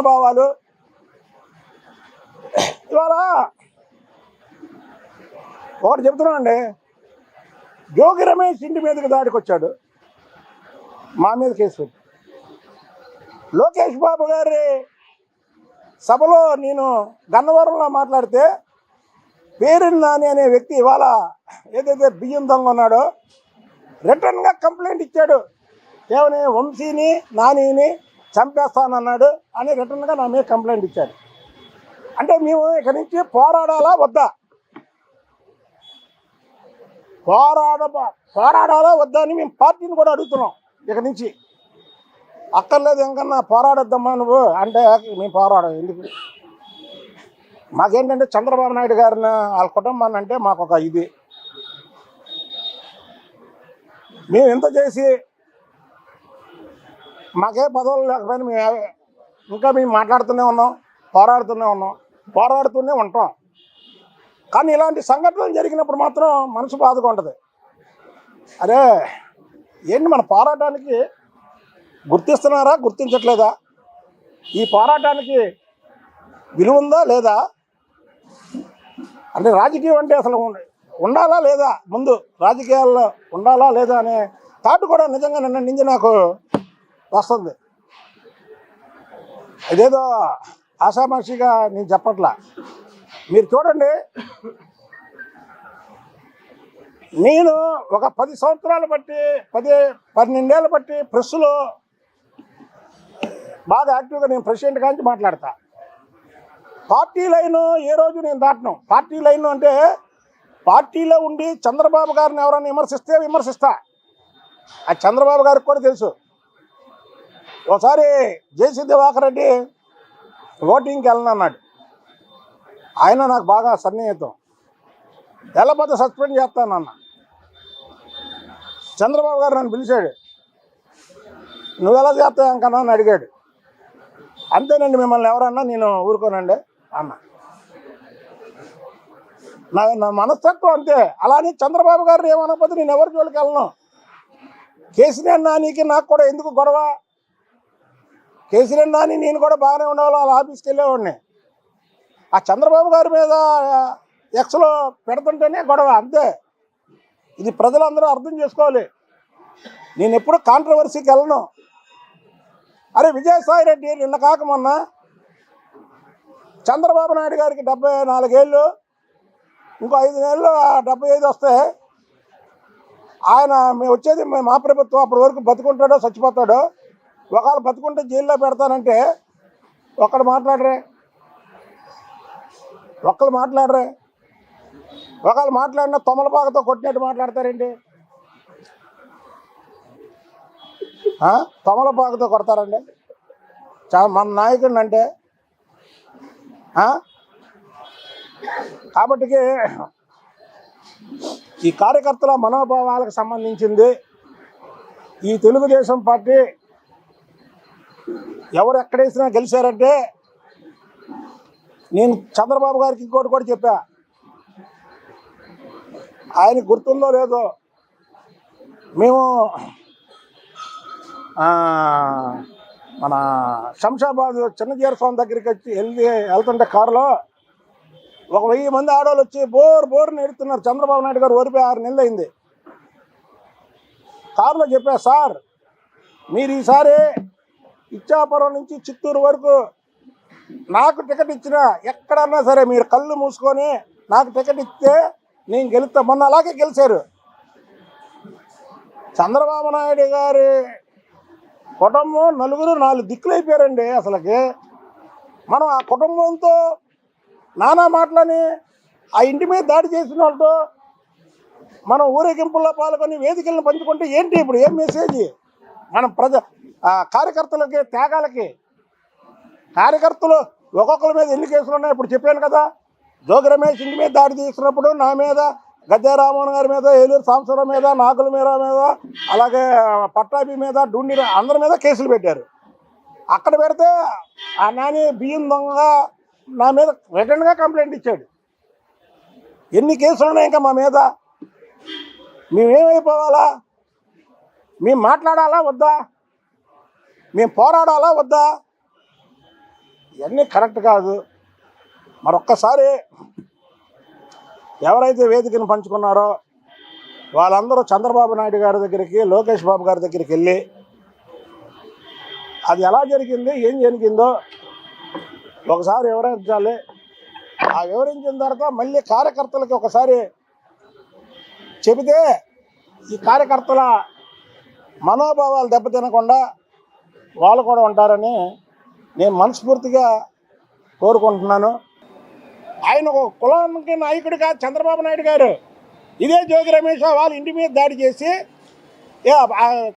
భావాలు ఇవాళ ఒకటి చెప్తున్నానండి. జోగి రమేష్ ఇంటి మీదకి దాడికి వచ్చాడు, మా మీద కేసు పెట్టి. లోకేష్ బాబు గారి సభలో నేను గన్నవరంలో మాట్లాడితే పేరెన్ నాని అనే వ్యక్తి ఇవాళ ఏదైతే బియ్యం దొంగ ఉన్నాడో రిటర్న్గా కంప్లైంట్ ఇచ్చాడు. కేవలం వంశీని నానిని చంపేస్తానన్నాడు అని రిటర్న్గా నా మీద కంప్లైంట్ ఇచ్చాడు. అంటే మేము ఇక్కడి నుంచి పోరాడాలా వద్దా, పోరాడాలా వద్దా అని మేము పార్టీని కూడా అడుగుతున్నాం. ఇక్కడి నుంచి అక్కర్లేదు ఇంకన్నా పోరాడొద్దమ్మా నువ్వు అంటే మేము పోరాడం ఎందుకు? మాకేంటంటే చంద్రబాబు నాయుడు గారిని వాళ్ళ కుటుంబాన్ని అంటే మాకు ఒక ఇది. మేము ఎంత చేసి మాకే పదవులు లేకపోయినా మేము ఇంకా మేము మాట్లాడుతూనే ఉన్నాం, పోరాడుతూనే ఉంటాం. కానీ ఇలాంటి సంఘటనలు జరిగినప్పుడు మాత్రం మనసు బాధగా ఉంటుంది. అరే ఏంటి మన పోరాటానికి గుర్తిస్తున్నారా, గుర్తించట్లేదా? ఈ పోరాటానికి విలువ ఉందా లేదా? అంటే రాజకీయం అంటే అసలు ఉండాలా లేదా, ముందు రాజకీయాల్లో ఉండాలా లేదా అనే థాట్ కూడా నిజంగా నిన్న నుంచి నాకు వస్తుంది. ఇదేదో ఆషామాషిగా నేను చెప్పట్లా. మీరు చూడండి, నేను ఒక 10 సంవత్సరాలు బట్టి 12 ఏళ్ళు బట్టి ప్రెస్లో బాగా యాక్టివ్గా నేను ప్రెసిడెంట్ కాంచి మాట్లాడతా. పార్టీ లైను ఏ రోజు నేను దాటను. పార్టీ లైను అంటే పార్టీలో ఉండి చంద్రబాబు గారిని ఎవరైనా విమర్శిస్తా. ఆ చంద్రబాబు గారికి కూడా తెలుసు. ఒకసారి జేసీ దివాకర్ రెడ్డి ఓటింగ్కి వెళ్ళనన్నాడు. ఆయన నాకు బాగా సన్నిహితం. వెళ్ళకపోతే సస్పెండ్ చేస్తానన్న. చంద్రబాబు గారు నన్ను పిలిచాడు, నువ్వు ఎలా చేస్తావు అంకన్నా అని అడిగాడు. అంతేనండి, మిమ్మల్ని ఎవరన్నా నేను ఊరుకోనండి అన్న. నా మనస్తత్వం అంతే. అలానే చంద్రబాబు గారు ఏమనకపోతే నేను ఎవరి జోలికి వెళ్ళను. కేసీఆర్ నానికి నాకు కూడా ఎందుకు గొడవ? కేసీఆర్ నాని నేను కూడా బాగానే ఉండేవాళ్ళు, వాళ్ళ ఆఫీస్కి వెళ్ళేవాడిని. ఆ చంద్రబాబు గారి మీద ఎక్స్లో పెడుతుంటేనే గొడవ, అంతే. ఇది ప్రజలందరూ అర్థం చేసుకోవాలి. నేను ఎప్పుడు కాంట్రవర్సీకి వెళ్ళను. అరే విజయసాయి రెడ్డి నిన్న కాక మొన్న చంద్రబాబు నాయుడు గారికి 74 ఏళ్ళు, ఇంకో 5 నెలలు 75 వస్తే ఆయన వచ్చేది మా ప్రభుత్వం, అప్పటి వరకు బతుకుంటాడో చచ్చిపోతాడో. ఒకవేళ బతుకుంటే జైల్లో పెడతానంటే ఒక్కళ్ళు మాట్లాడరే. ఒకళ్ళు మాట్లాడినా తొమలపాకతో కొట్టినట్టు మాట్లాడతారేంటి? తొమలపాకతో కొడతారండి మన నాయకుడిని అంటే. కాబట్టి ఈ కార్యకర్తల మనోభావాలకు సంబంధించింది ఈ తెలుగుదేశం పార్టీ ఎవరు ఎక్కడేసినా గెలిచారంటే, నేను చంద్రబాబు గారికి ఇంకోటి కూడా చెప్పా, ఆయనకు గుర్తుందో లేదో, మేము మన శంషాబాద్ చిన్నజీర స్వామి దగ్గరికి వచ్చి వెళ్తుంటే కారులో 1000 మంది ఆడవాళ్ళు వచ్చి బోర్ని ఎడుతున్నారు. చంద్రబాబు నాయుడు గారు ఓడిపోయి 6 నెలలు అయింది. కారులో చెప్పా, సార్ మీరు ఈసారి ఇచ్చాపురం నుంచి చిత్తూరు వరకు నాకు టికెట్ ఇచ్చినా ఎక్కడన్నా సరే మీరు కళ్ళు మూసుకొని నాకు టికెట్ ఇస్తే నేను గెలుస్తా. మొన్న అలాగే గెలిచారు. చంద్రబాబు నాయుడు గారి కుటుంబం 4 దిక్కులు అయిపోయారండి. అసలుకి మనం ఆ కుటుంబంతో నానా మాటలని ఆ ఇంటి మీద దాడి చేసిన వాళ్ళతో మనం ఊరేగింపుల్లో పాల్గొని వేదికలను పంచుకుంటే ఏంటి ఇప్పుడు ఏం మెసేజ్? మనం కార్యకర్తలకి త్యాగాలకి కార్యకర్తలు ఒక్కొక్కరి మీద ఎన్ని కేసులు ఉన్నాయి ఇప్పుడు చెప్పాను కదా. జోగి రమేష్ ఇంటి మీద దాడి చేసినప్పుడు నా మీద, గద్దె రామ్మోహన్ గారి మీద, ఏలూరు సాంబశివరావు మీద, నాగుల మీద, అలాగే పట్టాభి మీద, డుండి అందరి మీద కేసులు పెట్టారు. అక్కడ పెడితే ఆ నాని బియ్యం దొంగ నా మీద రిటర్న్గా కంప్లైంట్ ఇచ్చాడు. ఎన్ని కేసులు ఉన్నాయి ఇంకా మా మీద? మేమేమైపోవాలా? మేము మాట్లాడాలా వద్దా? మేము పోరాడాలా వద్దా? ఇవన్నీ కరెక్ట్ కాదు. మరొక్కసారి ఎవరైతే వేదికను పంచుకున్నారో వాళ్ళందరూ చంద్రబాబు నాయుడు గారి దగ్గరికి, లోకేష్ బాబు గారి దగ్గరికి వెళ్ళి అది ఎలా జరిగింది, ఏం జరిగిందో ఒకసారి వివరించాలి. ఆ వివరించిన తర్వాత మళ్ళీ కార్యకర్తలకి ఒకసారి చెబితే ఈ కార్యకర్తల మనోభావాలు దెబ్బతినకుండా వాళ్ళు కూడా ఉంటారని నేను మనస్ఫూర్తిగా కోరుకుంటున్నాను. ఆయన ఒక కులానికి నాయకుడు కాదు చంద్రబాబు నాయుడు గారు. ఇదే జోగి రమేష్ వాళ్ళ ఇంటి మీద దాడి చేసి